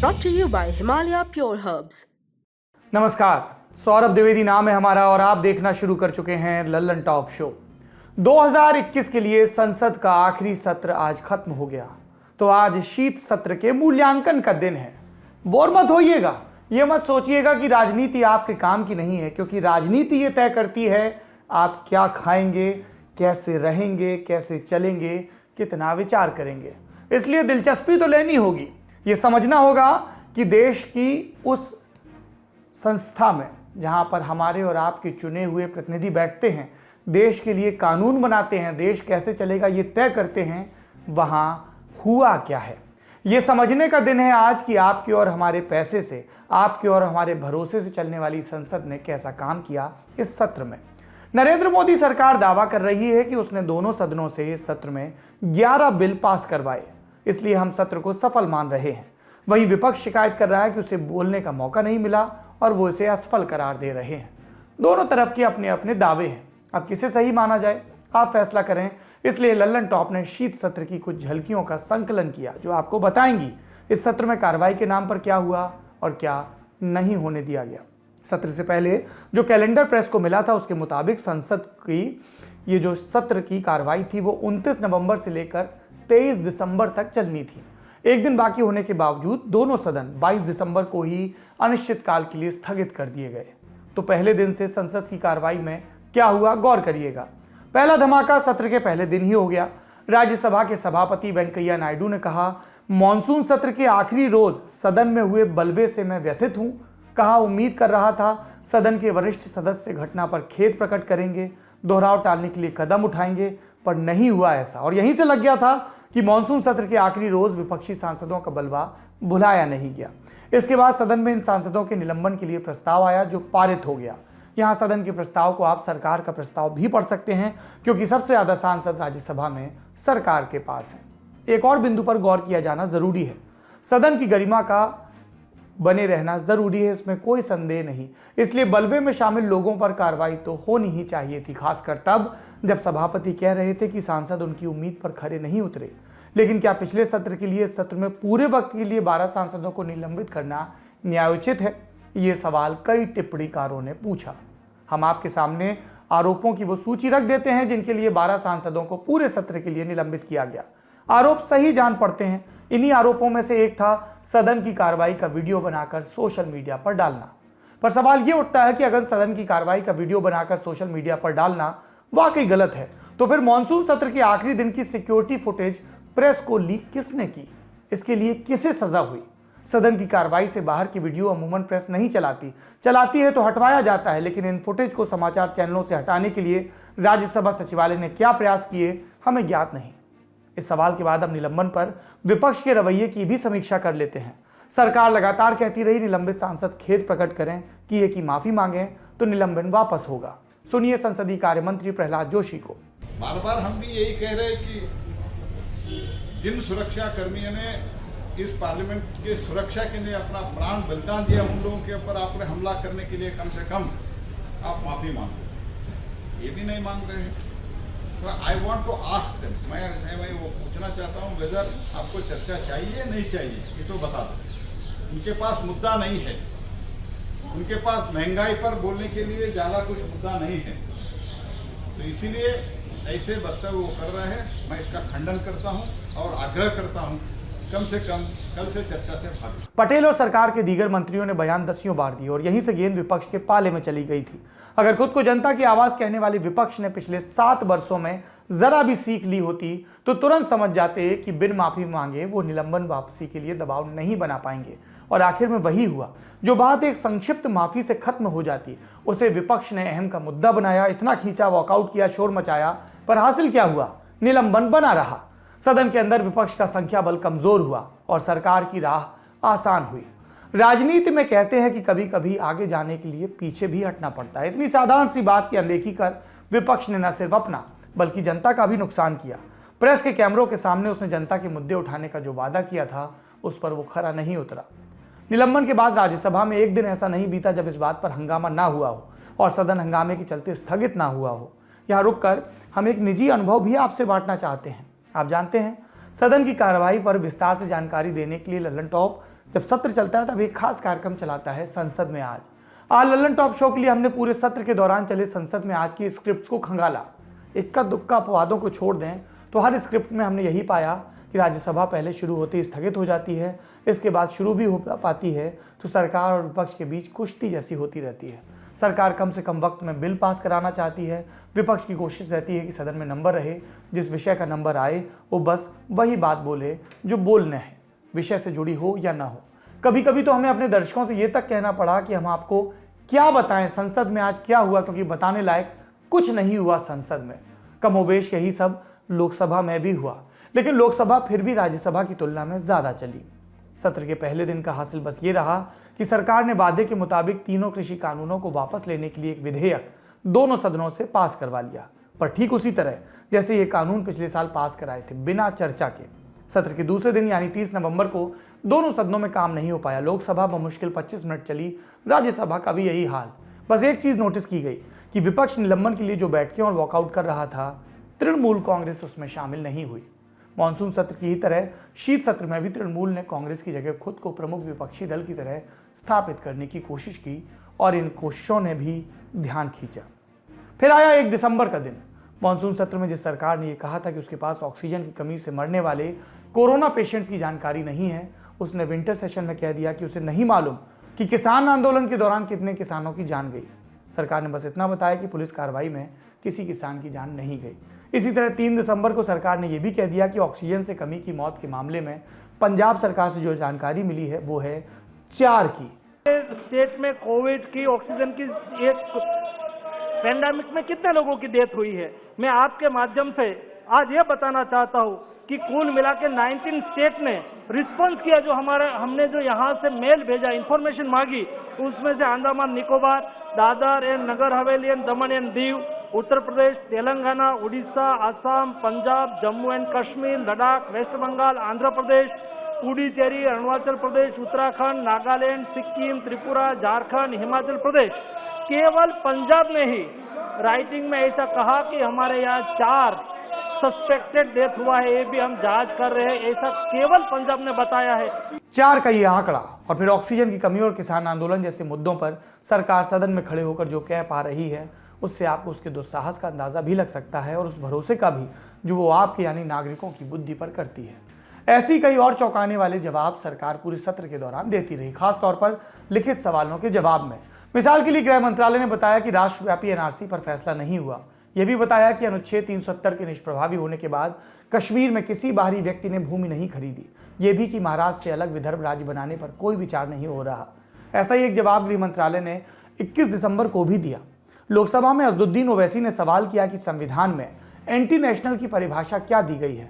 brought to you by Himalaya Pure Herbs. नमस्कार, सौरभ द्विवेदी नाम है हमारा और आप देखना शुरू कर चुके हैं लल्लन टॉप शो। 2021 के लिए संसद का आखिरी सत्र आज खत्म हो गया, तो आज शीत सत्र के मूल्यांकन का दिन है। बोर मत होइएगा, ये मत सोचिएगा कि राजनीति आपके काम की नहीं है, क्योंकि राजनीति ये तय करती है आप क्या खाएंगे, कैसे रहेंगे, कैसे चलेंगे, कितना विचार करेंगे। इसलिए दिलचस्पी तो लेनी होगी, ये समझना होगा कि देश की उस संस्था में जहां पर हमारे और आपके चुने हुए प्रतिनिधि बैठते हैं, देश के लिए कानून बनाते हैं, देश कैसे चलेगा ये तय करते हैं, वहां हुआ क्या है। ये समझने का दिन है आज कि आपके और हमारे पैसे से, आपके और हमारे भरोसे से चलने वाली संसद ने कैसा काम किया इस सत्र में। नरेंद्र मोदी सरकार दावा कर रही है कि उसने दोनों सदनों से इस सत्र में 11 बिल पास करवाए, इसलिए हम सत्र को सफल मान रहे हैं। वहीं विपक्ष शिकायत कर रहा है कि उसे बोलने का मौका नहीं मिला और वो इसे असफल करार दे रहे हैं। दोनों तरफ के अपने अपने दावे हैं, अब किसे सही माना जाए आप फैसला करें। इसलिए लल्लन टॉप ने शीत सत्र की कुछ झलकियों का संकलन किया जो आपको बताएंगी इस सत्र में कार्रवाई के नाम पर क्या हुआ और क्या नहीं होने दिया गया। सत्र से पहले जो कैलेंडर प्रेस को मिला था उसके मुताबिक संसद की ये जो सत्र की कार्रवाई थी वो 29 नवंबर से लेकर 23 दिसंबर तक चलनी थी। एक दिन बाकी होने के बावजूद दोनों सदन 22 दिसंबर को ही अनिश्चितकाल के लिए स्थगित कर दिए गए। तो पहले दिन से संसद की कार्रवाई में क्या हुआ गौर करिएगा। पहला धमाका सत्र के पहले दिन ही हो गया। राज्यसभा के सभापति वेंकैया नायडू ने कहा, मॉनसून सत्र के आखिरी रोज सदन में हुए बलवे से मैं व्यथित हूं। कहा, उम्मीद कर रहा था सदन के वरिष्ठ सदस्य घटना पर खेद प्रकट करेंगे, दोहराव टालने के लिए कदम उठाएंगे, पर नहीं हुआ ऐसा। और यहीं से लग गया था कि मॉनसून सत्र के आखिरी रोज विपक्षी सांसदों का बलवा भुलाया नहीं गया। इसके बाद सदन में इन सांसदों के निलंबन के लिए प्रस्ताव आया जो पारित हो गया। यहां सदन के प्रस्ताव को आप सरकार का प्रस्ताव भी पढ़ सकते हैं, क्योंकि सबसे ज्यादा सांसद राज्यसभा में सरकार के पास है। एक और बिंदु पर गौर किया जाना जरूरी है, सदन की गरिमा का बने रहना जरूरी है, इसमें कोई संदेह नहीं। इसलिए बलवे में शामिल लोगों पर कार्रवाई तो होनी ही चाहिए थी, खासकर तब जब सभापति कह रहे थे कि सांसद उनकी उम्मीद पर खरे नहीं उतरे। लेकिन क्या पिछले सत्र के लिए सत्र में पूरे वक्त के लिए 12 सांसदों को निलंबित करना न्यायोचित है? ये सवाल कई टिप्पणीकारों ने पूछा। हम आपके सामने आरोपों की वो सूची रख देते हैं जिनके लिए 12 सांसदों को पूरे सत्र के लिए निलंबित किया गया। आरोप सही जान पड़ते हैं। इन्हीं आरोपों में से एक था सदन की कार्रवाई का वीडियो बनाकर सोशल मीडिया पर डालना। पर सवाल यह उठता है कि अगर सदन की कार्रवाई का वीडियो बनाकर सोशल मीडिया पर डालना वाकई गलत है, तो फिर मॉनसून सत्र के आखिरी दिन की सिक्योरिटी फुटेज प्रेस को लीक किसने की? इसके लिए किसे सजा हुई? सदन की कार्रवाई से बाहर की वीडियो अमूमन प्रेस नहीं चलाती है तो हटवाया जाता है, लेकिन इन फुटेज को समाचार चैनलों से हटाने के लिए राज्यसभा सचिवालय ने क्या प्रयास किए हमें ज्ञात नहीं। इस सवाल के बाद अब निलंबन पर विपक्ष के रवैये की भी समीक्षा कर लेते हैं। सरकार लगातार कहती रही निलंबित सांसद खेद प्रकट करें, किए की माफी मांगे तो निलंबन वापस होगा। सुनिए संसदीय कार्य मंत्री प्रहलाद जोशी को। बार बार हम भी यही कह रहे हैं कि जिन सुरक्षा कर्मियों ने इस पार्लियामेंट के सुरक्षा के लिए अपना प्राण बलिदान दिया, उन लोगों के ऊपर आपने हमला करने के लिए कम से कम आप माफी मांगो। ये भी नहीं मांग रहे हैं। तो I want to ask them, मैं वो पूछना चाहता हूँ, वेदर आपको चर्चा चाहिए नहीं चाहिए ये तो बता दो। उनके पास मुद्दा नहीं है, उनके पास महंगाई पर बोलने के लिए ज़्यादा कुछ मुद्दा नहीं है, तो इसीलिए ऐसे वक्तव्य वो कर रहे हैं। मैं इसका खंडन करता हूँ और आग्रह करता हूँ कम से कम कल से चर्चा से भाग। पटेल और सरकार के दीगर मंत्रियों ने बयान दसियों बार दिए और यहीं से गेंद विपक्ष के पाले में चली गई थी। अगर खुद को जनता की आवाज कहने वाले विपक्ष ने पिछले 7 वर्षों में जरा भी सीख ली होती तो तुरंत समझ जाते कि बिन माफी मांगे वो निलंबन वापसी के लिए दबाव नहीं बना पाएंगे। और आखिर में वही हुआ। जो बात एक संक्षिप्त माफी से खत्म हो जाती उसे विपक्ष ने अहम का मुद्दा बनाया, इतना खींचा, वॉकआउट किया, शोर मचाया, पर हासिल क्या हुआ? निलंबन बना रहा। सदन के अंदर विपक्ष का संख्या बल कमजोर हुआ और सरकार की राह आसान हुई। राजनीति में कहते हैं कि कभी कभी आगे जाने के लिए पीछे भी हटना पड़ता है। इतनी साधारण सी बात की अनदेखी कर विपक्ष ने न सिर्फ अपना बल्कि जनता का भी नुकसान किया। प्रेस के कैमरों के सामने उसने जनता के मुद्दे उठाने का जो वादा किया था उस पर वो खरा नहीं उतरा। निलंबन के बाद राज्यसभा में एक दिन ऐसा नहीं बीता जब इस बात पर हंगामा ना हुआ हो और सदन हंगामे के चलते स्थगित ना हुआ हो। यहाँ रुककर हम एक निजी अनुभव भी आपसे बांटना चाहते हैं। आप जानते हैं, सदन की कार्रवाई पर विस्तार से जानकारी देने के लिए लल्लन टॉप जब सत्र चलता है तब एक खास कार्यक्रम चलाता है संसद में आज लल्लन टॉप शो के लिए हमने पूरे सत्र के दौरान चले संसद में आज की स्क्रिप्ट को खंगाला। इक्का दुक्का अपवादों को छोड़ दें तो हर स्क्रिप्ट में हमने यही पाया कि राज्यसभा पहले शुरू होते ही स्थगित हो जाती है, इसके बाद शुरू भी हो पाती है तो सरकार और विपक्ष के बीच कुश्ती जैसी होती रहती है। सरकार कम से कम वक्त में बिल पास कराना चाहती है, विपक्ष की कोशिश रहती है कि सदन में नंबर रहे, जिस विषय का नंबर आए वो बस वही बात बोले जो बोलना है, विषय से जुड़ी हो या ना हो। कभी कभी तो हमें अपने दर्शकों से ये तक कहना पड़ा कि हम आपको क्या बताएं संसद में आज क्या हुआ, क्योंकि बताने लायक कुछ नहीं हुआ संसद में। कमोबेश यही सब लोकसभा में भी हुआ, लेकिन लोकसभा फिर भी राज्यसभा की तुलना में ज्यादा चली। सत्र के पहले दिन का हासिल बस ये रहा कि सरकार ने वादे के मुताबिक तीनों कृषि कानूनों को वापस लेने के लिए एक विधेयक दोनों सदनों से पास करवा लिया, पर ठीक उसी तरह जैसे ये कानून पिछले साल पास कराए थे, बिना चर्चा के। सत्र के दूसरे दिन यानी 30 नवंबर को दोनों सदनों में काम नहीं हो पाया। लोकसभा बमुश्किल 25 मिनट चली, राज्यसभा का भी यही हाल। बस एक चीज नोटिस की गई कि विपक्ष निलंबन के लिए जो बैठकें और वॉकआउट कर रहा था, तृणमूल कांग्रेस उसमें शामिल नहीं हुई। मॉनसून सत्र की ही तरह शीत सत्र में भी तृणमूल ने कांग्रेस की जगह खुद को प्रमुख विपक्षी दल की तरह स्थापित करने की कोशिश की और इन कोशिशों ने भी ध्यान खींचा। फिर आया 1 दिसंबर का दिन। मॉनसून सत्र में जिस सरकार ने यह कहा था कि उसके पास ऑक्सीजन की कमी से मरने वाले कोरोना पेशेंट्स की जानकारी नहीं है, उसने विंटर सेशन में कह दिया कि उसे नहीं मालूम कि किसान आंदोलन के दौरान कितने किसानों की जान गई। सरकार ने बस इतना बताया कि पुलिस कार्रवाई में किसी किसान की जान नहीं गई। इसी तरह 3 दिसंबर को सरकार ने यह भी कह दिया कि ऑक्सीजन से कमी की मौत के मामले में पंजाब सरकार से जो जानकारी मिली है वो है 4 की। स्टेट में कोविड की ऑक्सीजन की एक पैंडेमिक में कितने लोगों की डेथ हुई है, मैं आपके माध्यम से आज ये बताना चाहता हूँ कि कुल मिला के 19 स्टेट ने रिस्पॉन्स किया। जो हमने जो यहाँ से मेल भेजा, इंफॉर्मेशन मांगी, उसमें से Andaman Nicobar, Dadra and Nagar Haveli and Daman and Diu, Uttar Pradesh, Telangana, Orissa, Assam, Punjab, Jammu and Kashmir, Ladakh, West Bengal, Andhra Pradesh, Puducherry, Arunachal Pradesh, Uttarakhand, Nagaland, Sikkim, Tripura, Jharkhand, Himachal Pradesh. केवल पंजाब ने ही राइटिंग में ऐसा कहा कि हमारे यहाँ 4 सस्पेक्टेड डेथ हुआ है, ये भी हम जांच कर रहे हैं, ऐसा केवल पंजाब ने बताया है। 4 का ये आंकड़ा और फिर ऑक्सीजन की कमी और किसान आंदोलन जैसे मुद्दों पर सरकार सदन में खड़े होकर जो कह पा रही है, उससे आपको उसके दुस्साहस का अंदाजा भी लग सकता है और उस भरोसे का भी जो वो आपके यानी नागरिकों की बुद्धि पर करती है। ऐसी कई और चौंकाने वाले जवाब सरकार पूरे सत्र के दौरान देती रही, खासतौर पर लिखित सवालों के जवाब में। मिसाल के लिए गृह मंत्रालय ने बताया कि राष्ट्रव्यापी एनआरसी पर फैसला नहीं हुआ। यह भी बताया कि अनुच्छेद 370 के निष्प्रभावी होने के बाद कश्मीर में किसी बाहरी व्यक्ति ने भूमि नहीं खरीदी। यह भी कि महाराष्ट्र से अलग विदर्भ राज्य बनाने पर कोई विचार नहीं हो रहा। ऐसा ही एक जवाब गृह मंत्रालय ने 21 दिसंबर को भी दिया। लोकसभा में अजदुद्दीन ओवैसी ने सवाल किया कि संविधान में एंटी नेशनल की परिभाषा क्या दी गई है।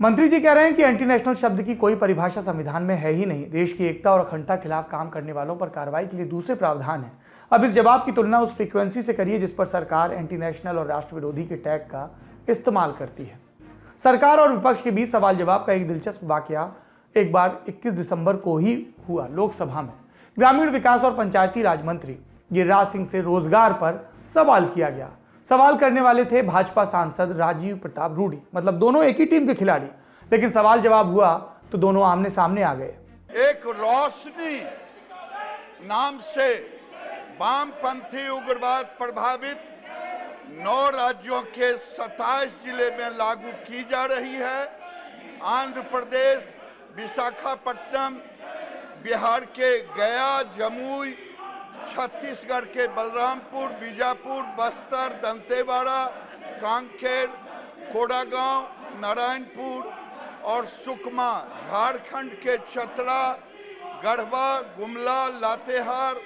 मंत्री जी कह रहे हैं कि एंटी नेशनल शब्द की कोई परिभाषा संविधान में है ही नहीं। देश की एकता और अखंडता के खिलाफ काम करने वालों पर कार्रवाई के लिए दूसरे प्रावधान है। अब इस जवाब की तुलना उस फ्रीक्वेंसी से करिए जिस पर सरकार एंटी नेशनल और राष्ट्र विरोधी के टैग का इस्तेमाल करती है। सरकार और विपक्ष के बीच सवाल जवाब का एक दिलचस्प वाकया एक बार 21 दिसंबर को ही हुआ। लोकसभा में ग्रामीण विकास और पंचायती राज मंत्री गिरिराज सिंह से रोजगार पर सवाल किया गया। सवाल करने वाले थे भाजपा सांसद राजीव प्रताप रूडी, मतलब दोनों एक ही टीम के खिलाड़ी। लेकिन सवाल जवाब हुआ तो दोनों आमने सामने आ गए। एक रोशनी नाम से वामपंथी उग्रवाद प्रभावित 9 राज्यों के 27 जिले में लागू की जा रही है। आंध्र प्रदेश, विशाखापट्टनम, बिहार के गया, जमुई, छत्तीसगढ़ के बलरामपुर, बीजापुर, बस्तर, दंतेवाड़ा, कांकेर, कोडागांव, नारायणपुर और सुकमा, झारखंड के चतरा, गढ़वा, गुमला, लातेहार,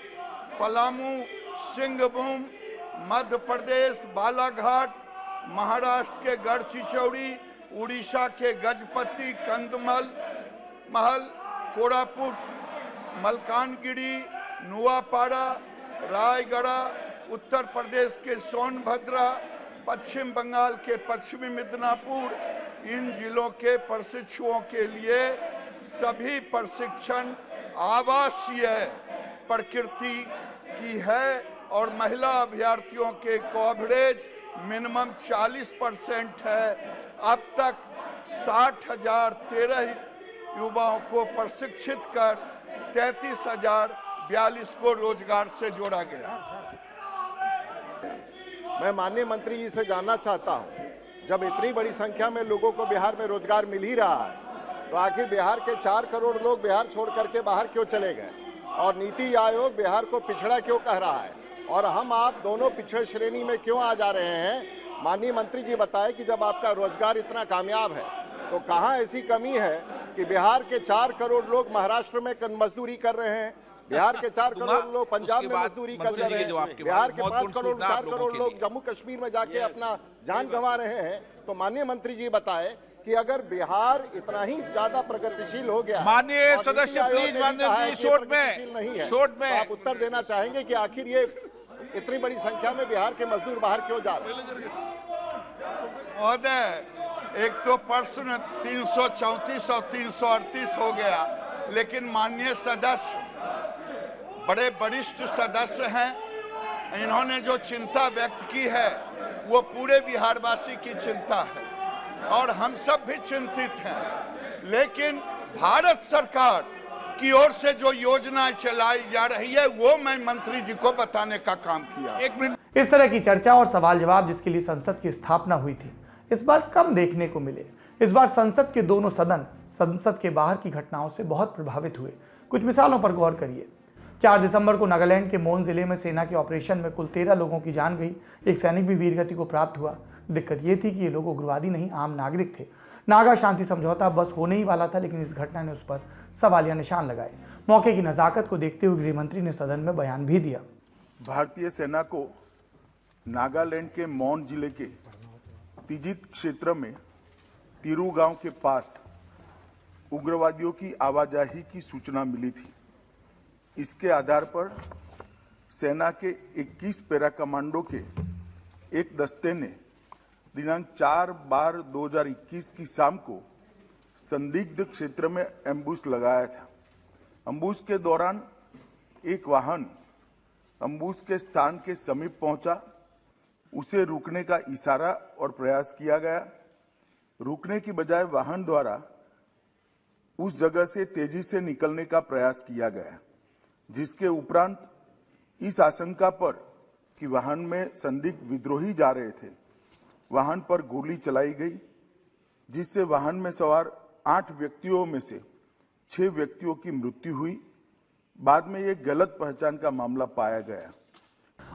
पलामू, सिंहभूम, मध्य प्रदेश बालाघाट, महाराष्ट्र के गढ़चिचौड़ी, उड़ीसा के गजपति, कंधमाल, महल, कोरापुट, मलकानगिरी, नुआपाड़ा, रायगढ़, उत्तर प्रदेश के सोनभद्रा, पश्चिम बंगाल के पश्चिमी मिदनापुर, इन जिलों के प्रशिक्षुओं के लिए सभी प्रशिक्षण आवासीय प्रकृति की है और महिला अभ्यर्थियों के कवरेज मिनिमम 40% है। अब तक 60,013 युवाओं को प्रशिक्षित कर 33,042 को रोजगार से जोड़ा गया। मैं माननीय मंत्री जी से जानना चाहता हूं, जब इतनी बड़ी संख्या में लोगों को बिहार में रोजगार मिल ही रहा है, तो आखिर बिहार के 4 करोड़ लोग बिहार छोड़ करके बाहर क्यों चले गए? और नीति आयोग बिहार को पिछड़ा क्यों कह रहा है? और हम आप दोनों पिछड़े श्रेणी में क्यों आ जा रहे हैं? माननीय मंत्री जी बताएं कि जब आपका रोजगार इतना कामयाब है, तो कहां ऐसी कमी है कि बिहार के 4 करोड़ लोग महाराष्ट्र में मजदूरी कर रहे हैं, बिहार के 4 करोड़ लोग पंजाब में मजदूरी कर रहे हैं, बिहार के 4 करोड़ लोग जम्मू कश्मीर में जाके अपना जान गंवा रहे हैं। तो माननीय मंत्री जी बताएं कि अगर बिहार इतना ही ज्यादा प्रगतिशील हो गया, माननीय सदस्य प्लीज, माननीय शॉर्ट में आप उत्तर देना चाहेंगे कि आखिर ये इतनी बड़ी संख्या में बिहार के मजदूर बाहर क्यों जा रहे हैं? महोदय, एक तो प्रश्न 334 और 338 हो गया, लेकिन माननीय सदस्य बड़े वरिष्ठ सदस्य हैं, इन्होंने जो चिंता व्यक्त की है वो पूरे बिहारवासी की चिंता है और हम सब भी चिंतित हैं। लेकिन भारत सरकार की ओर से जो योजनाएं चलाई जा रही है वो मैं मंत्री जी को बताने का काम किया। एक मिनट। इस तरह की चर्चा और सवाल जवाब जिसके लिए संसद की स्थापना हुई थी, इस बार कम देखने को मिले। इस बार संसद के दोनों सदन संसद के बाहर की घटनाओं से बहुत प्रभावित हुए। कुछ मिसालों पर गौर करिए। 4 दिसंबर को नागालैंड के मोन जिले में सेना के ऑपरेशन में कुल 13 लोगों की जान गई। एक सैनिक भी वीरगति को प्राप्त हुआ। दिक्कत ये थी कि ये लोग उग्रवादी नहीं, आम नागरिक थे। नागा शांति समझौता बस होने ही वाला था, लेकिन इस घटना ने उस पर सवालिया निशान लगाए। मौके की नजाकत को देखते हुए गृहमंत्री ने सदन में बयान भी दिया। भारतीय सेना को नागालैंड के मौन जिले के तिजित क्षेत्र में तिरू गांव के पास उग्रवादियों की आवाजाही की सूचना मिली थी। इसके आधार पर सेना के 21 पैरा कमांडो के एक दस्ते ने दिनांक 4/12/2021 की शाम को संदिग्ध क्षेत्र में एम्बुश लगाया था। एम्बुश के दौरान एक वाहन एम्बुश के स्थान के समीप पहुंचा। उसे रुकने का इशारा और प्रयास किया गया। रुकने की बजाय वाहन द्वारा उस जगह से तेजी से निकलने का प्रयास किया गया, जिसके उपरांत इस आशंका पर कि वाहन में संदिग्ध विद्रोही जा रहे थे, वाहन पर गोली चलाई गई, जिससे वाहन में सवार 8 व्यक्तियों में से 6 व्यक्तियों की मृत्यु हुई। बाद में ये गलत पहचान का मामला पाया गया।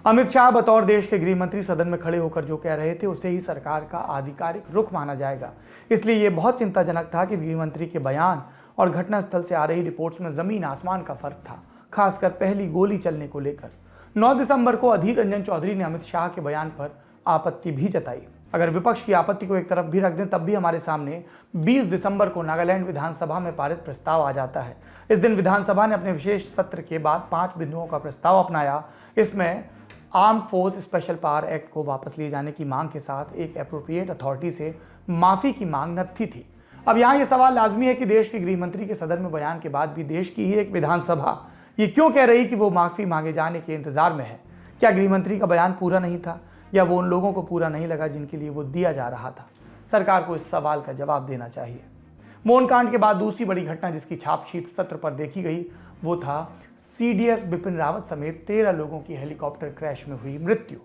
अमित शाह बतौर देश के गृह मंत्री सदन में खड़े होकर जो कह रहे थे उसे ही सरकार का आधिकारिक रुख माना जाएगा। इसलिए यह बहुत चिंताजनक था कि गृह मंत्री के बयान और घटनास्थल से आ रही रिपोर्ट्स में जमीन आसमान का फर्क था, खासकर पहली गोली चलने को लेकर। 9 दिसंबर को अधीर रंजन चौधरी ने अमित शाह के बयान पर आपत्ति भी जताई। अगर विपक्ष की आपत्ति को एक तरफ भी रख दें, तब भी हमारे सामने 20 दिसंबर को नागालैंड विधानसभा में पारित प्रस्ताव आ जाता है। इस दिन विधानसभा ने अपने विशेष सत्र के बाद 5 बिंदुओं का प्रस्ताव अपनाया। इसमें arm force special power act को वापस लिए जाने की मांग के साथ एक एप्रोप्रिएट अथॉरिटी से माफी की मांग नत्थी थी। अब यहाँ यह सवाल लाजमी है कि देश के गृह मंत्री के सदन में बयान के बाद भी देश की ही एक विधानसभा ये क्यों कह रही कि वो माफी मांगे जाने के इंतजार में है? क्या गृह मंत्री का बयान पूरा नहीं था, या वो उन लोगों को पूरा नहीं लगा जिनके लिए वो दिया जा रहा था? सरकार को इस सवाल का जवाब देना चाहिए। मोन कांड के बाद दूसरी बड़ी घटना जिसकी छाप शीत सत्र पर देखी गई वो था CDS बिपिन रावत समेत 13 लोगों की हेलीकॉप्टर क्रैश में हुई मृत्यु।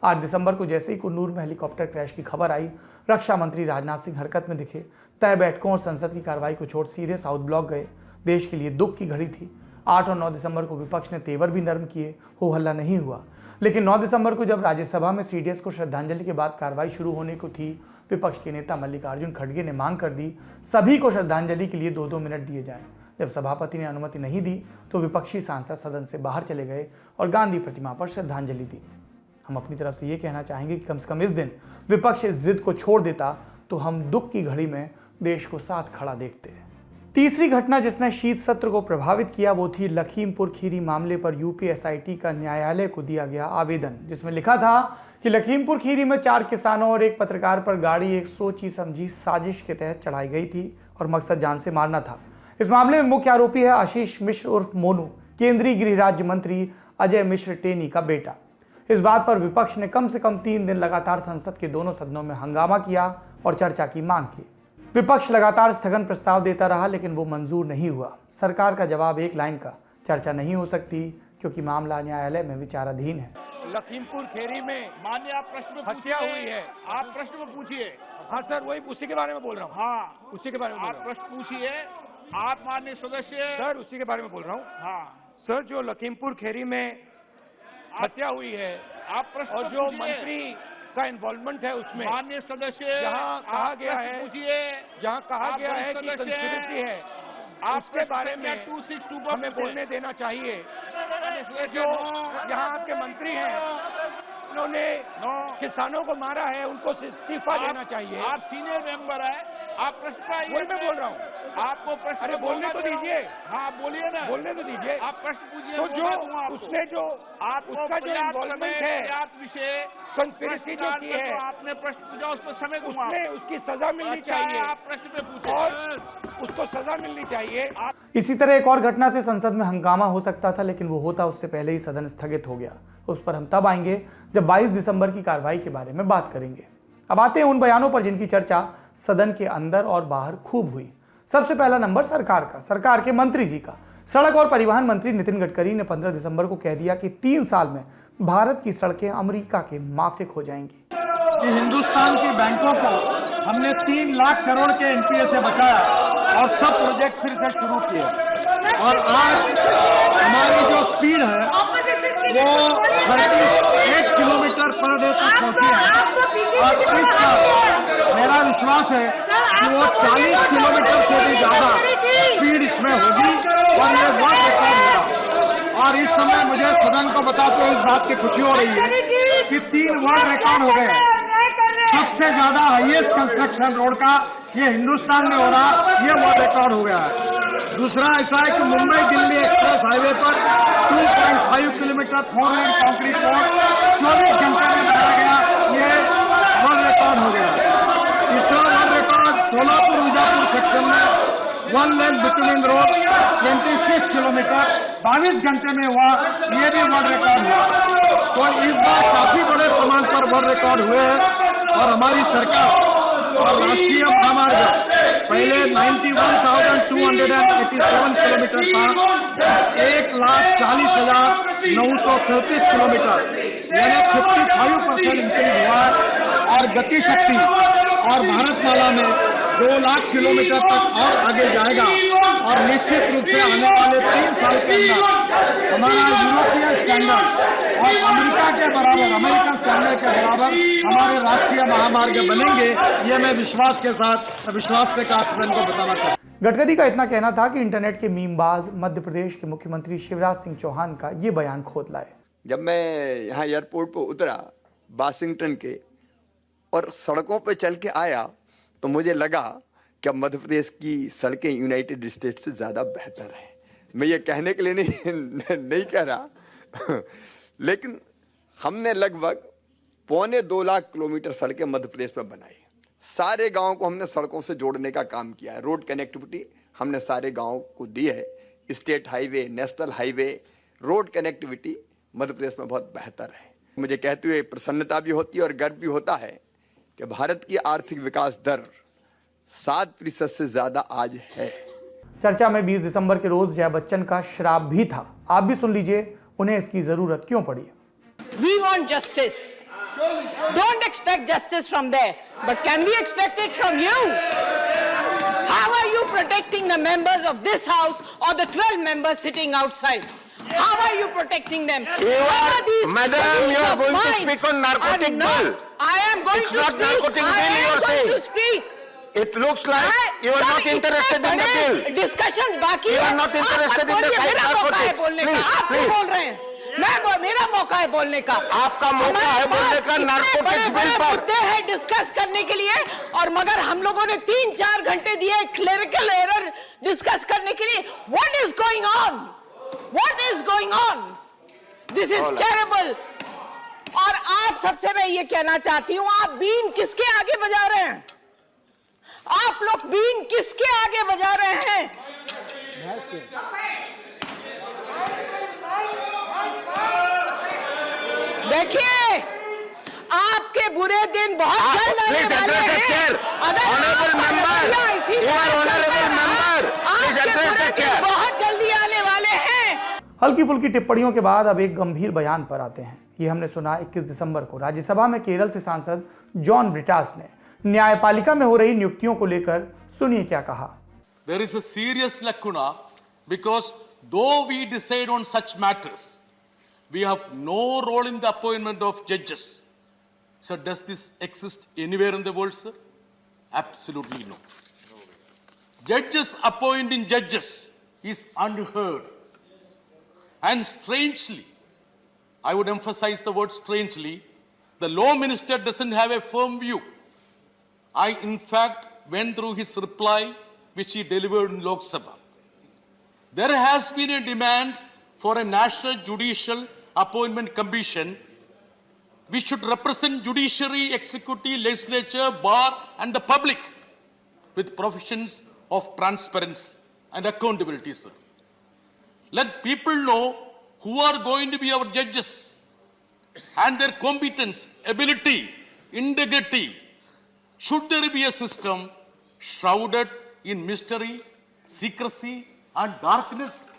8 दिसंबर को जैसे ही कुन्नूर में हेलीकॉप्टर क्रैश की खबर आई, रक्षा मंत्री राजनाथ सिंह हरकत में दिखे। तय बैठकों और संसद की कार्रवाई को छोड़ सीधे साउथ ब्लॉक गए। देश के लिए दुख की घड़ी थी। 8 और 9 दिसंबर को विपक्ष ने तेवर भी नरम किए, हो हल्ला नहीं हुआ। लेकिन 9 दिसंबर को जब राज्यसभा में CDS को श्रद्धांजलि के बाद कार्रवाई शुरू होने को थी, विपक्ष के नेता मल्लिकार्जुन खड़गे ने मांग कर दी सभी को श्रद्धांजलि के लिए 2-2 मिनट दिए जाएं। जब सभापति ने अनुमति नहीं दी तो विपक्षी सांसद सदन से बाहर चले गए और गांधी प्रतिमा पर श्रद्धांजलि दी। हम अपनी तरफ से ये कहना चाहेंगे कि कम से कम इस दिन विपक्ष इस जिद को छोड़ देता तो हम दुख की घड़ी में देश को साथ खड़ा देखते। तीसरी घटना जिसने शीत सत्र को प्रभावित किया वो थी लखीमपुर खीरी मामले पर UPSIT का न्यायालय को दिया गया आवेदन, जिसमें लिखा था कि लखीमपुर खीरी में 4 किसानों और एक पत्रकार पर गाड़ी एक सोची समझी साजिश के तहत चढ़ाई गई थी और मकसद जान से मारना था। इस मामले में मुख्य आरोपी है आशीष मिश्र उर्फ मोनू, केंद्रीय गृह राज्य मंत्री अजय मिश्र टेनी का बेटा। इस बात पर विपक्ष ने कम से कम 3 दिन लगातार संसद के दोनों सदनों में हंगामा किया और चर्चा की मांग की। विपक्ष लगातार स्थगन प्रस्ताव देता रहा लेकिन वो मंजूर नहीं हुआ। सरकार का जवाब एक लाइन का, चर्चा नहीं हो सकती क्योंकि मामला न्यायालय में विचाराधीन है। लखीमपुर खीरी में मान्य आप प्रश्न हत्या हुई है, आप प्रश्न में पूछिए। हाँ सर, वही उसी के बारे में बोल रहा हूँ। हाँ, उसी के बारे में आप प्रश्न पूछिए। आप माननीय सदस्य सर, उसी के बारे में बोल रहा हूँ। हाँ सर, जो लखीमपुर खीरी में हत्या हुई है, आप प्रश्न और जो मंत्री का इन्वॉल्वमेंट है उसमें माननीय सदस्य जहाँ कहा गया है, जहाँ कहा गया है कि कंस्पिरेसी है, आपके बारे में 262 हमें बोलने देना चाहिए। जो यहाँ आपके मंत्री हैं, उन्होंने किसानों को मारा है, उनको इस्तीफा देना चाहिए। आप सीनियर मेंबर हैं, आप प्रश्न वही मैं बोल रहा हूँ। आपको प्रश्न अरे बोलने तो दीजिए। हाँ बोलिए ना, बोलने तो दीजिए। आप प्रश्न पूछिए। तो जो उसने जो आप उसका जो इन्वॉल्वमेंट है विषय कंस्पिरेसी जो की है, आपने प्रश्न पूछा, उसको समय उसने उसकी सजा मिलनी चाहिए। आप प्रश्न पे पूछे और उसको सजा मिलनी चाहिए। इसी तरह एक और घटना से संसद में हंगामा हो सकता था लेकिन वो होता उससे पहले ही सदन स्थगित हो गया। उस पर हम तब आएंगे जब 22 दिसंबर की कार्रवाई के बारे में बात करेंगे। अब आते हैं उन बयानों पर जिनकी चर्चा सदन के अंदर और बाहर खूब हुई। सबसे पहला नंबर सरकार का, सरकार के मंत्री जी का। सड़क और परिवहन मंत्री नितिन गडकरी ने 15 दिसंबर को कह दिया कि 3 साल में भारत की सड़कें अमेरिका के माफिक हो जाएंगी। कि हिंदुस्तान की बैंकों को हमने 3 लाख करोड़ के एनपीए से बचाया और सब प्रोजेक्ट फिर से शुरू किए और आज हमारी जो स्पीड है वो 38 किलोमीटर पर डे तक पहुंची है और इस साल मेरा विश्वास है कि वो 40 किलोमीटर से भी ज्यादा स्पीड इसमें होगी और ये वर्ल्ड रिकॉर्ड होगा। और इस समय मुझे सदन को बताते हुए इस बात की खुशी हो रही है कि 3 वर्ल्ड रिकॉर्ड हो गए। सबसे ज्यादा हाईएस्ट कंस्ट्रक्शन रोड का ये हिंदुस्तान में हो रहा, ये वर्ल्ड रिकॉर्ड हो गया है। दूसरा ऐसा है कि मुंबई दिल्ली एक्सप्रेस हाईवे पर 2.5 किलोमीटर 4 लेन कॉन्क्रीट रोड 24 घंटे में बनाया गया, ये वर्ल्ड रिकॉर्ड हो गया। तीसरा वर्ल्ड रिकॉर्ड सोलापुर उजापुर सेक्शन में 1 लेन बिटुमिन रोड 26 किलोमीटर 22 घंटे में हुआ, ये भी वर्ल्ड रिकॉर्ड हुआ। तो इस बार काफी बड़े पैमाने पर वर्ल्ड रिकॉर्ड हुए हैं और हमारी सरकार और राष्ट्रीय महामार्ग पहले 91,287 किलोमीटर था, 1,40,937 किलोमीटर यानी 55% इंक्रीज हुआ और गति शक्ति और भारतमाला में 2 लाख किलोमीटर तक और आगे जाएगा और निश्चित रूप से आने वाले 3 साल के अंदर हमारा यूरोपियन स्टैंडर्ड और अमेरिका के बराबर, अमेरिकन स्टैंडर्ड के बराबर हमारे राष्ट्रीय महामार्ग बनेंगे। ये मैं विश्वास के साथ सदन को बताना चाहता हूं। गडकरी का इतना कहना था कि इंटरनेट के मीमबाज मध्य प्रदेश के मुख्यमंत्री शिवराज सिंह चौहान का ये बयान खोद लाए। जब मैं यहाँ एयरपोर्ट पर उतरा वाशिंगटन के और सड़कों पर चल के आया तो मुझे लगा कि अब मध्य प्रदेश की सड़कें यूनाइटेड स्टेट्स से ज़्यादा बेहतर हैं। मैं ये कहने के लिए नहीं कह रहा लेकिन हमने लगभग 1.25 लाख किलोमीटर सड़कें मध्य प्रदेश में बनाई। सारे गांवों को हमने सड़कों से जोड़ने का काम किया है। रोड कनेक्टिविटी हमने सारे गांवों को दी है। State highway, national highway, road connectivity Madhya Pradesh में बहुत बेहतर है। मुझे कहते हुए प्रसन्नता भी होती है और गर्व भी होता है कि भारत की आर्थिक विकास दर 7% से ज्यादा आज है। चर्चा में 20 दिसंबर के रोज जया बच्चन का श्राप भी था। आप भी सुन लीजिए उन्हें इसकी जरूरत क्यों पड़ी। We want justice. Don't expect justice from there, but can we expect it from you? How are you protecting the members of this house or the 12 members sitting outside? How are you protecting them? Madam, you are going to speak on narcotic bill. I am going to speak. Narcotic bill you are going to saying. speak. It looks like you are not interested in the bill. Discussions बाकी You are not interested in the narcotics. आप बोल रहे हैं। मेरा मौका है बोलने का। आपका मौका है बोलने का नारकोटिक्स बिल पर। मुद्दे हैं डिस्कस करने के लिए और मगर हम लोगों ने 3-4 घंटे दिए क्लेरिकल एरर डिस्कस करने के लिए। What is going on? What is going on? This is terrible. और आप सबसे मैं ये कहना चाहती हूँ, आप बीन किसके आगे बजा रहे हैं? आप लोग बीन किसके आगे बजा रहे हैं? देखिए, आपके बुरे दिन बहुत जल्द आने वाले हैं। आज के बुरे दिन बहुत जल्दी आने वाले हैं। हल्की फुल्की टिप्पणियों के बाद अब एक गंभीर बयान पर आते हैं। ये हमने सुना 21 दिसंबर को राज्यसभा में केरल से सांसद जॉन ब्रिटास ने न्यायपालिका में हो रही नियुक्तियों को लेकर सुनिए क्या कहा। There is a serious lacuna because though we decide on such matters, we have no role in the appointment of judges. So does this exist anywhere in the world, sir? Absolutely no. Judges appointing judges is unheard. And strangely, I would emphasize the word strangely, the law minister doesn't have a firm view. I, in fact, went through his reply, which he delivered in Lok Sabha. There has been a demand for a national judicial appointment commission which should represent judiciary, executive, legislature, bar, and the public with provisions of transparency and accountability, sir. Let people know who are going to be our judges and their competence, ability, integrity. Should there be a system shrouded in mystery, secrecy, and darkness?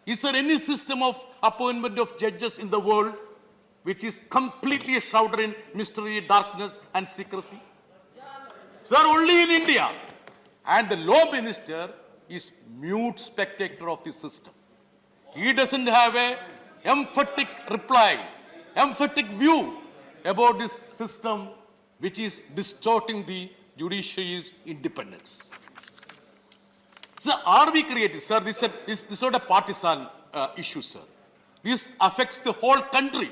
Is there any system of appointment of judges in the world which is completely shrouded in mystery, darkness, and secrecy? Sir, only in India. And the law minister is mute spectator of the system. He doesn't have a emphatic reply, emphatic view about this system which is distorting the judiciary's independence. Sir, are we creating, sir, this is not a partisan issue, sir. This affects the whole country.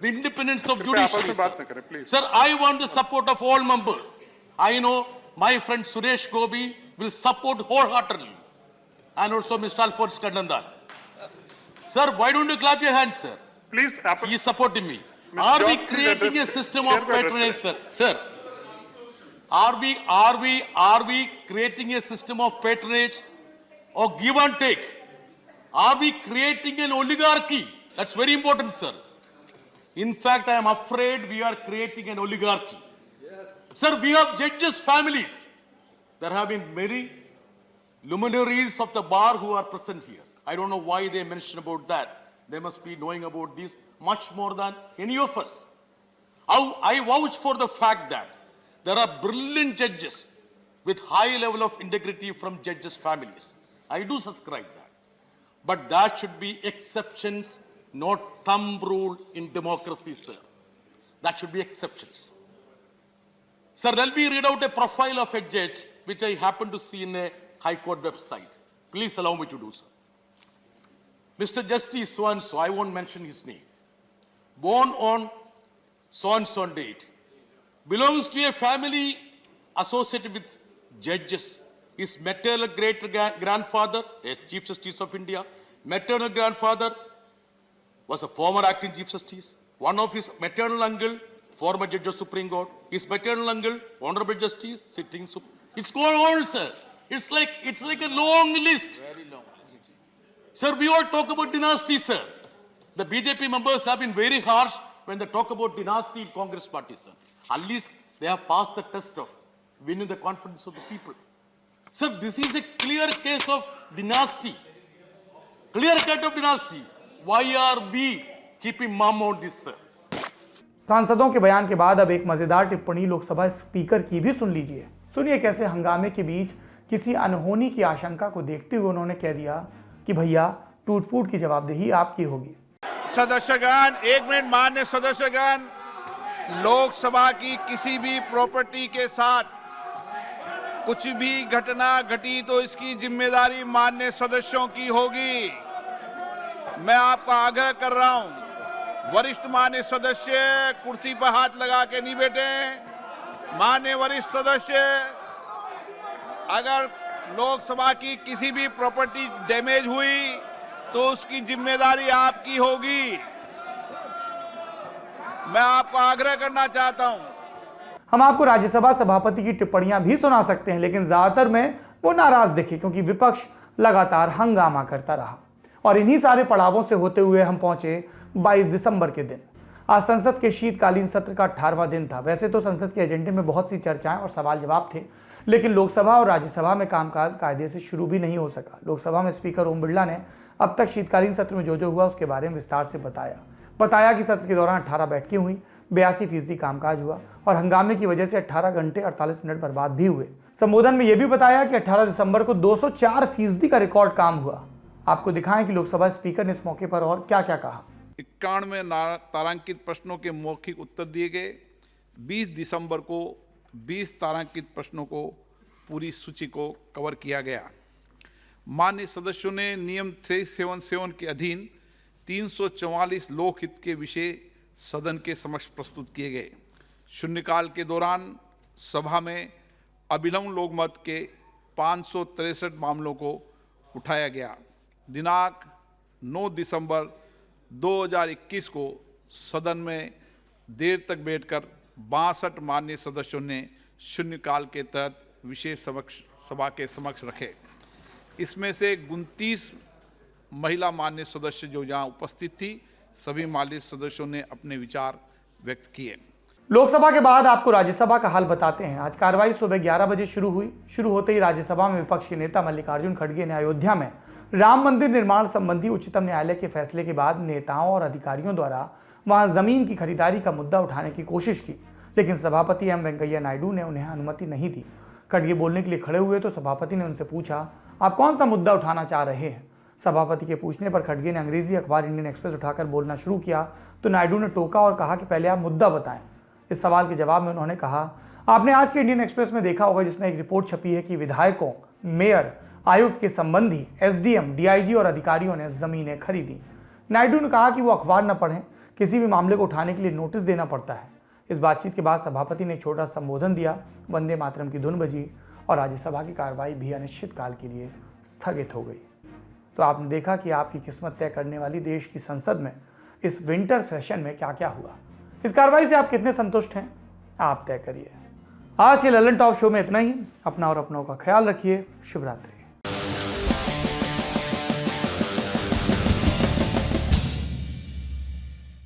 The independence of judiciary, sir. Sir, I want the support of all members. I know my friend Suresh Gobi will support wholeheartedly. And also Mr. Alphonse Kadandar. Sir, why don't you clap your hands, sir? Please, he is supporting me. Are we creating a system of patronage, sir? Sir, are we creating a system of patronage or give and take? Are we creating an oligarchy? That's very important, sir. In fact, I am afraid we are creating an oligarchy. Yes. Sir, we have judges' families. There have been many luminaries of the bar who are present here. I don't know why they mention about that. They must be knowing about this much more than any of us. I vouch for the fact that there are brilliant judges with high level of integrity from judges' families. I do subscribe that. But that should be exceptions, not thumb rule in democracy, sir. That should be exceptions. Sir, let me read out a profile of a judge which I happen to see in a High Court website. Please allow me to do so. Mr. Justice so-and-so, I won't mention his name, born on so-and-so date, belongs to a family associated with judges. His maternal great-grandfather, a Chief Justice of India, maternal grandfather was a former acting Chief Justice. One of his maternal uncle, former Judge of Supreme Court. His maternal uncle, Honorable Justice, sitting Supreme. It's going on, sir. It's like a long list. Very long. Sir, we all talk about dynasty, sir. The BJP members have been very harsh when they talk about dynasty in Congress party, sir. At least they have passed the test of winning the confidence of the people. Sir, this is a clear case of dynasty. Clear cut of dynasty. Why are we keeping mum on this, sir? सांसदों के बयान के बाद अब एक मजेदार टिप्पणी Lok Sabha speaker की भी सुन लीजिए। सुनिए कैसे हंगामे के बीच किसी अनहोनी की आशंका को देखते हुए उन्होंने कह दिया कि भैया टूट फूट की जवाबदेही आपकी होगी। सदस्यगण, एक मिनट। माननीय सदस्यगण, लोकसभा की किसी भी प्रॉपर्टी के साथ कुछ भी घटना घटी तो इसकी जिम्मेदारी माननीय सदस्यों की होगी। मैं आपका आग्रह कर रहा हूं, वरिष्ठ माननीय सदस्य कुर्सी पर हाथ लगा के नहीं बैठे। माननीय वरिष्ठ सदस्य, अगर लोकसभा की किसी भी प्रॉपर्टी डैमेज हुई तो उसकी जिम्मेदारी आपकी होगी। मैं आपको आग्रह करना चाहता हूं। हम आपको राज्यसभा सभापति की टिप्पणियां भी सुना सकते हैं, लेकिन ज्यादातर में वो नाराज दिखे क्योंकि विपक्ष लगातार हंगामा करता रहा। और इन्हीं सारे पड़ावों से होते हुए हम पहुंचे 22 दिसंबर के दिन। आज संसद के शीतकालीन सत्र का 18वां दिन था। वैसे तो संसद के एजेंडे में बहुत सी चर्चाएं और सवाल जवाब थे, लेकिन लोकसभा और राज्यसभा में कामकाज कायदे से शुरू भी नहीं हो सका। लोकसभा में स्पीकर ओम बिरला ने अब तक शीतकालीन सत्र में जो हुआ उसके बारे में विस्तार से बताया कि सत्र के दौरान 18 बैठकें हुई, 82% कामकाज हुआ और हंगामे की वजह से 18 घंटे 48 मिनट बर्बाद भी हुए। संबोधन में यह भी बताया कि 18 दिसंबर को 204% का रिकॉर्ड काम हुआ। आपको दिखाएं कि लोकसभा स्पीकर ने इस मौके पर और क्या क्या कहा। 91 तारांकित प्रश्नों के मौखिक उत्तर दिए गए। 20 दिसंबर को 20 तारांकित प्रश्नों को पूरी सूची को कवर किया गया। माननीय सदस्यों ने नियम 377 के अधीन 344 लोकहित के विषय सदन के समक्ष प्रस्तुत किए गए। शून्यकाल के दौरान सभा में अभिलंब लोकमत के 563 मामलों को उठाया गया। दिनांक 9 दिसंबर 2021 को सदन में देर तक बैठकर 62 माननीय सदस्यों ने शून्यकाल के तहत विषय सभा के समक्ष रखे। इसमें से 29 महिला माननीय सदस्य जो यहाँ उपस्थित थी, सभी माननीय सदस्यों ने अपने विचार व्यक्त किए। लोकसभा के बाद आपको राज्यसभा का हाल बताते हैं। आज कार्रवाई सुबह 11 बजे शुरू हुई। शुरू होते ही राज्यसभा में विपक्ष के नेता मल्लिकार्जुन खड़गे ने अयोध्या में राम मंदिर निर्माण संबंधी उच्चतम न्यायालय के फैसले के बाद नेताओं और अधिकारियों द्वारा वहां जमीन की खरीदारी का मुद्दा उठाने की कोशिश की, लेकिन सभापति एम वेंकैया नायडू ने उन्हें अनुमति नहीं दी। खड़गे बोलने के लिए खड़े हुए तो सभापति ने उनसे पूछा, आप कौन सा मुद्दा उठाना चाह रहे हैं। सभापति के पूछने पर खड़गे ने अंग्रेजी अखबार इंडियन एक्सप्रेस उठाकर बोलना शुरू किया तो नायडू ने टोका और कहा कि पहले आप मुद्दा बताएं। इस सवाल के जवाब में उन्होंने कहा, आपने आज के इंडियन एक्सप्रेस में देखा होगा जिसमें एक रिपोर्ट छपी है कि विधायकों, मेयर, आयुक्त के संबंधी एसडीएम, डीआईजी और अधिकारियों ने जमीनें खरीदी। नायडू ने कहा कि वो अखबार न पढ़ें, किसी भी मामले को उठाने के लिए नोटिस देना पड़ता है। इस बातचीत के बाद सभापति ने एक छोटा संबोधन दिया, वंदे मातरम की धुन बजी और राज्यसभा की कार्रवाई भी अनिश्चितकाल के लिए स्थगित हो गई। तो आपने देखा कि आपकी किस्मत तय करने वाली देश की संसद में इस विंटर सेशन में क्या क्या हुआ। इस कार्रवाई से आप कितने संतुष्ट हैं, आप तय करिए। आज के ललन टॉप शो में इतना ही। अपना और अपनों का ख्याल रखिए। शुभ रात्रि।